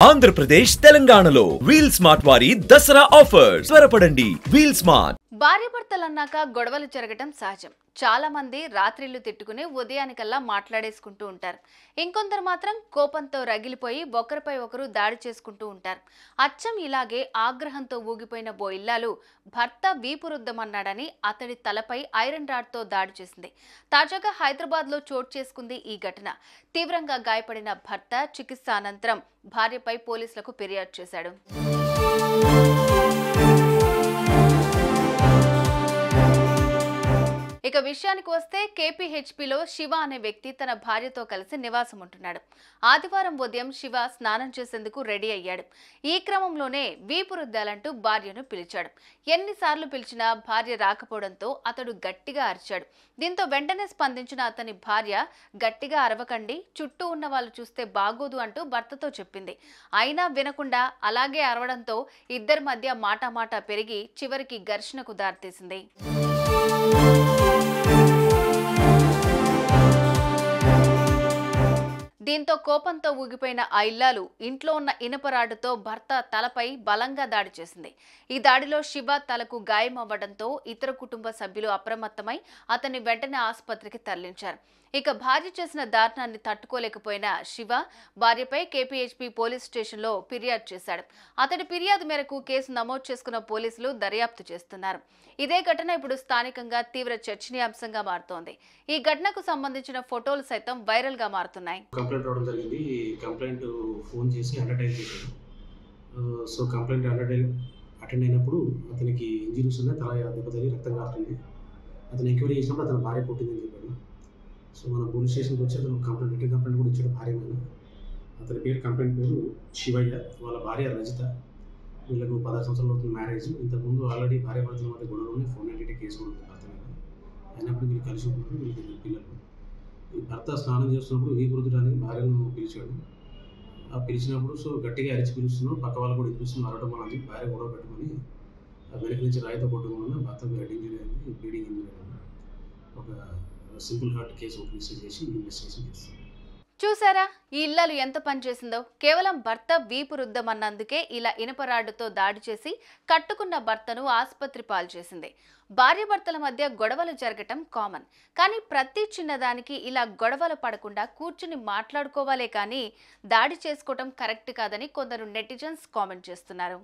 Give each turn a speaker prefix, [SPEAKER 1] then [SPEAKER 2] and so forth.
[SPEAKER 1] ఆంధ్రప్రదేశ్ తెలంగాణలో wheel smart వారి Dasara offers త్వరపడండి. Wheel smart.
[SPEAKER 2] భార్యాభర్తలన్నాక గొడవలు జరగటం సహజం. చాలా మంది రాత్రిళ్ళు తిట్టుకుని ఉదయానికల్లా మాట్లాడేసుకుంటూ ఉంటారు. ఇంకొందరు మాత్రం కోపంతో రగిలిపోయి ఒకరిపై ఒకరు దాడి చేసుకుంటూ ఉంటారు. అచ్చం ఇలాగే ఆగ్రహంతో ఊగిపోయిన ఓ ఇల్లాలు భర్త వీపు రుద్దమన్నాడని అతడి తలపై ఐరన్ రాడ్తో దాడి చేసింది. తాజాగా హైదరాబాద్లో చోటు చేసుకుంది ఈ ఘటన. తీవ్రంగా గాయపడిన భర్త చికిత్స అనంతరం భార్యపై పోలీసులకు ఫిర్యాదు చేశాడు. ఇక విషయానికి వస్తే కేపీహెచ్పీలో శివ అనే వ్యక్తి తన భార్యతో కలిసి నివాసం ఉంటున్నాడు. ఆదివారం ఉదయం శివ స్నానం చేసేందుకు రెడీ అయ్యాడు. ఈ క్రమంలోనే వీపు రుద్దాలంటూ భార్యను పిలిచాడు. ఎన్నిసార్లు పిలిచినా భార్య రాకపోవడంతో అతడు గట్టిగా అరిచాడు. దీంతో వెంటనే స్పందించిన అతని భార్య గట్టిగా అరవకండి, చుట్టూ ఉన్న వాళ్ళు చూస్తే బాగోదు అంటూ భర్తతో చెప్పింది. అయినా వినకుండా అలాగే అరవడంతో ఇద్దరి మధ్య మాటామాటా పెరిగి చివరికి ఘర్షణకు దారితీసింది. దీంతో కోపంతో ఊగిపోయిన ఆ ఇల్లాలు ఇంట్లో ఉన్న ఇనుపరాడుతో భర్త తలపై బలంగా దాడి చేసింది. ఈ దాడిలో శివ తలకు గాయం అవ్వడంతో ఇతర కుటుంబ సభ్యులు అప్రమత్తమై అతన్ని వెంటనే ఆసుపత్రికి తరలించారు. ఇక భార్య చేసిన దారుణాన్ని తట్టుకోలేకపోయిన శివ భార్యపై కేపీహెచ్పీ పోలీస్ స్టేషన్లో ఫిర్యాదు చేశాడు. అతడి ఫిర్యాదు మేరకు కేసు నమోదు చేసుకున్న పోలీసులు దర్యాప్తు చేస్తున్నారు. ఇదే ఘటన ఇప్పుడు స్థానికంగా తీవ్ర చర్చనీయాంశంగా మారుతోంది. ఈ ఘటనకు సంబంధించిన ఫోటోలు సైతం వైరల్ గా మారుతున్నాయి.
[SPEAKER 3] కంప్లైంట్ రావడం జరిగింది. కంప్లైంట్ ఫోన్ చేసి అటెండ్ చేశాడు. సో కంప్లైంట్ అటెండ్ అయినప్పుడు అతనికి ఇంజరీస్ ఉన్నాయి, తల దెబ్బతగిలి రక్తం కారుతుంది. అతను ఎంక్వైరీ చేసినప్పుడు అతను భార్య కొట్టిందని చెప్పాడు. సో మన పోలీస్ స్టేషన్కి వచ్చి అతను రిటర్న్ కంప్లైంట్ కూడా ఇచ్చాడు భార్య మీద. అతని కంప్లైంట్ పేరు శివయ్య, వాళ్ళ భార్య రజిత. వీళ్ళకు 16 సంవత్సరాలు అవుతుంది మ్యారేజ్. ఇంతకుముందు ఆల్రెడీ భార్య భర్తల మధ్య గొడవలు 490 కేసు కూడా ఉంది భర్త మీద. అయినప్పుడు వీళ్ళు కలిసి ఉంటున్నారు, వీళ్ళకి పిల్లలు. ఈ భర్త స్నానం చేస్తున్నప్పుడు వీపు రుద్దడానికి భార్యను పిలిచాడు. ఆ పిలిచినప్పుడు సో గట్టిగా అరిచి పిలుస్తున్నాడు, పక్క వాళ్ళు కూడా వినిపిస్తున్నారు అరవడం వల్ల భార్య గొడవ పెట్టుకొని వెనక నుంచి రాయితో కొట్టడం వలన భర్తకు హెడ్ ఇంజరీ అయింది, బ్లీడింగ్ ఇంజరీ అయింది. ఒక సింపుల్ హార్ట్ కేసు రిజిస్టర్ చేసి ఇన్వెస్టిగేషన్ చేస్తారు.
[SPEAKER 2] చూసారా ఈ ఇల్లాలు ఎంత పనిచేసిందో. కేవలం భర్త వీపు రుద్దమన్నందుకే ఇలా ఇనుపరాడుతో దాడి చేసి కట్టుకున్న భర్తను ఆసుపత్రి పాలు చేసింది. భార్యాభర్తల మధ్య గొడవలు జరగటం కామన్. కానీ ప్రతి చిన్నదానికి ఇలా గొడవలు పడకుండా కూర్చుని మాట్లాడుకోవాలే కానీ దాడి చేసుకోవటం కరెక్ట్ కాదని కొందరు నెటిజన్స్ కామెంట్ చేస్తున్నారు.